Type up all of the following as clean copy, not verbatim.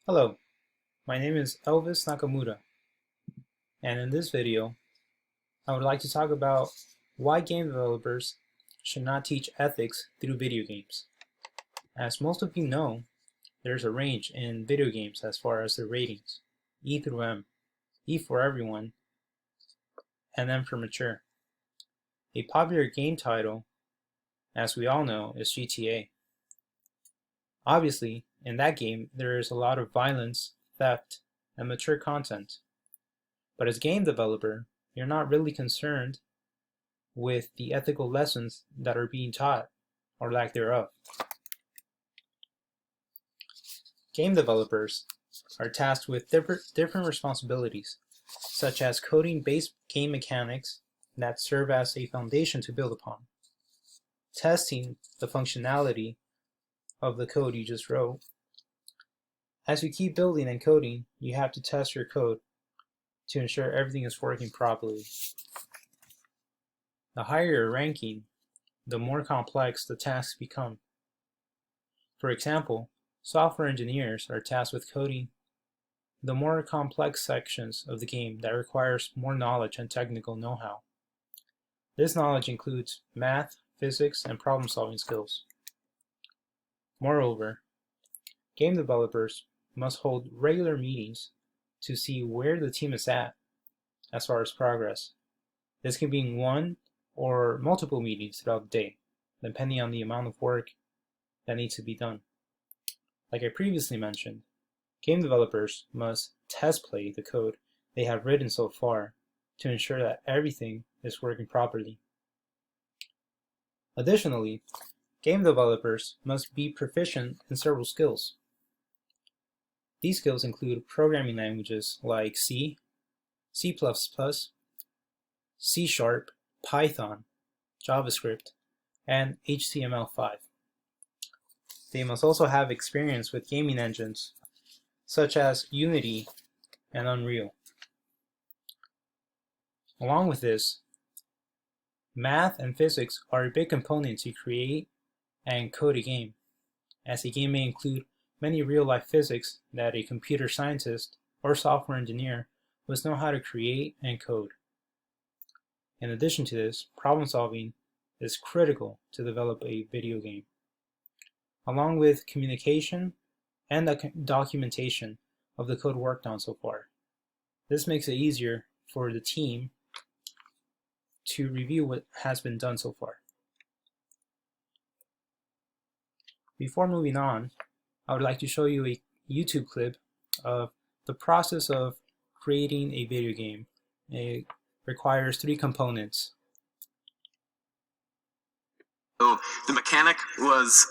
Hello, my name is Elvis Nakamura, and in this video, I would like to talk about why game developers should not teach ethics through video games. As most of you know, there's a range in video games as far as the ratings, E through M, E for everyone, and M for mature. A popular game title, as we all know, is GTA. Obviously, in that game, there is a lot of violence, theft, and mature content. But as a game developer, you're not really concerned with the ethical lessons that are being taught, or lack thereof. Game developers are tasked with different responsibilities, such as coding base game mechanics that serve as a foundation to build upon, testing the functionality of the code you just wrote. As you keep building and coding, you have to test your code to ensure everything is working properly. The higher your ranking, the more complex the tasks become. For example, software engineers are tasked with coding the more complex sections of the game that requires more knowledge and technical know-how. This knowledge includes math, physics, and problem-solving skills. Moreover, game developers must hold regular meetings to see where the team is at as far as progress. This can be in one or multiple meetings throughout the day, depending on the amount of work that needs to be done. Like I previously mentioned, game developers must test play the code they have written so far to ensure that everything is working properly. Additionally, game developers must be proficient in several skills. These skills include programming languages like C, C++, C#, Python, JavaScript, and HTML5. They must also have experience with gaming engines such as Unity and Unreal. Along with this, math and physics are a big component to create and code a game, as a game may include many real-life physics that a computer scientist or software engineer must know how to create and code. In addition to this, problem solving is critical to develop a video game, along with communication and the documentation of the code worked on so far. This makes it easier for the team to review what has been done so far. Before moving on, I would like to show you a YouTube clip of the process of creating a video game. It requires 3 components. So the mechanic was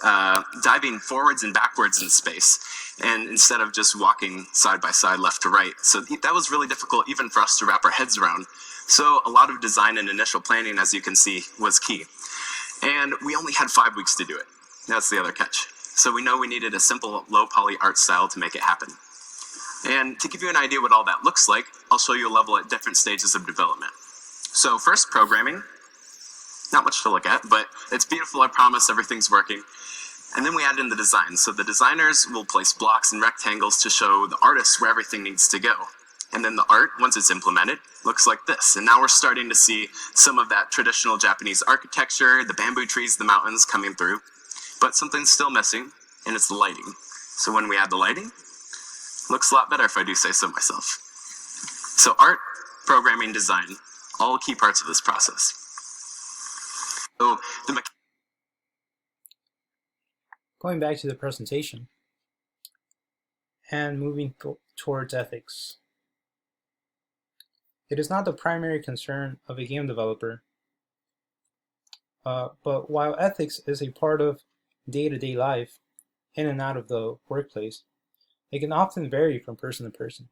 diving forwards and backwards in space, and instead of just walking side by side left to right. So that was really difficult even for us to wrap our heads around. So a lot of design and initial planning, as you can see, was key. And we only had 5 weeks to do it. That's the other catch. So we know we needed a simple low poly art style to make it happen. And to give you an idea what all that looks like, I'll show you a level at different stages of development. So first, programming. Not much to look at, but it's beautiful, I promise, everything's working. And then we add in the design. So the designers will place blocks and rectangles to show the artists where everything needs to go. And then the art, once it's implemented, looks like this. And now we're starting to see some of that traditional Japanese architecture, the bamboo trees, the mountains coming through. But something's still missing, and it's the lighting. So when we add the lighting, looks a lot better if I do say so myself. So art, programming, design, all key parts of this process. So Going back to the presentation and moving towards ethics. It is not the primary concern of a game developer, but while ethics is a part of day-to-day life in and out of the workplace, it can often vary from person to person.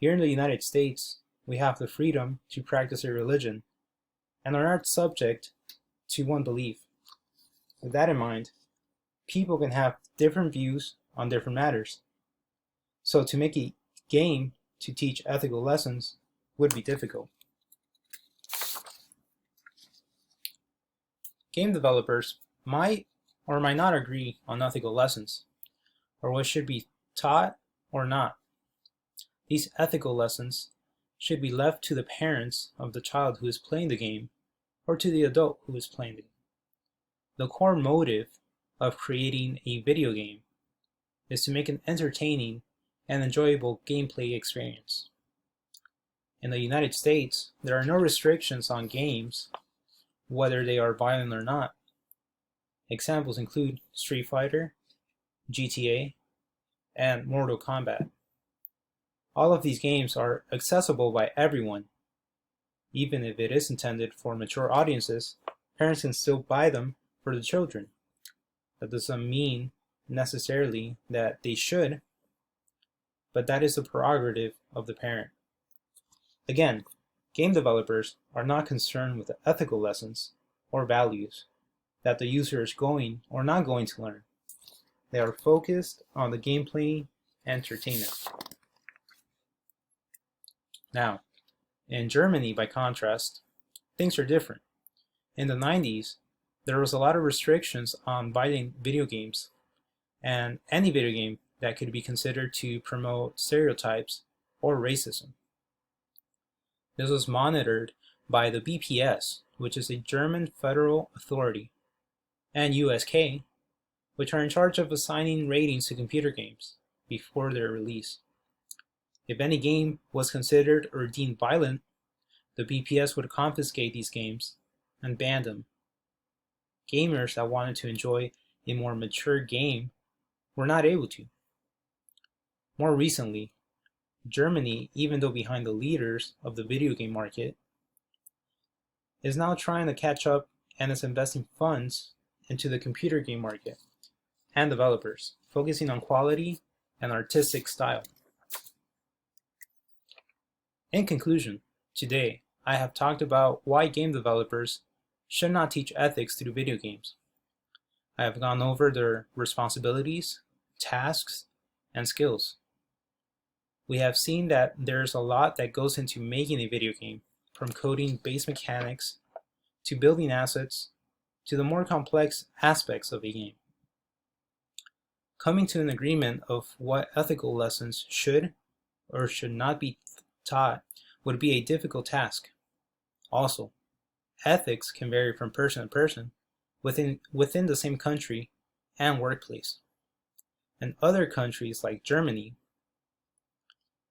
Here in the United States, we have the freedom to practice a religion and are not subject to one belief. With that in mind, people can have different views on different matters. So to make a game to teach ethical lessons would be difficult. Game developers might or might not agree on ethical lessons, or what should be taught or not. These ethical lessons should be left to the parents of the child who is playing the game or to the adult who is playing the game. The core motive of creating a video game is to make an entertaining and enjoyable gameplay experience. In the United States, there are no restrictions on games, whether they are violent or not. Examples include Street Fighter, GTA, and Mortal Kombat. All of these games are accessible by everyone. Even if it is intended for mature audiences, parents can still buy them for the children. That doesn't mean necessarily that they should, but that is the prerogative of the parent. Again, game developers are not concerned with the ethical lessons or values that the user is going or not going to learn. They are focused on the gameplay entertainment. Now, in Germany, by contrast, things are different. In the 90s, there was a lot of restrictions on buying video games, and any video game that could be considered to promote stereotypes or racism. This was monitored by the BPS, which is a German federal authority, and USK, which are in charge of assigning ratings to computer games before their release. If any game was considered or deemed violent, the BPS would confiscate these games and ban them. Gamers that wanted to enjoy a more mature game were not able to. More recently, Germany, even though behind the leaders of the video game market, is now trying to catch up and is investing funds into the computer game market and developers, focusing on quality and artistic style. In conclusion, today I have talked about why game developers should not teach ethics through video games. I have gone over their responsibilities, tasks, and skills. We have seen that there's a lot that goes into making a video game, from coding base mechanics to building assets to the more complex aspects of a game. Coming to an agreement of what ethical lessons should or should not be taught would be a difficult task. Also, ethics can vary from person to person within the same country and workplace. And other countries like Germany.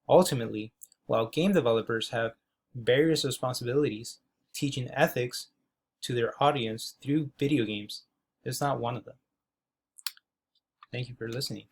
Ultimately, while game developers have various responsibilities, teaching ethics to their audience through video games is not one of them. Thank you for listening.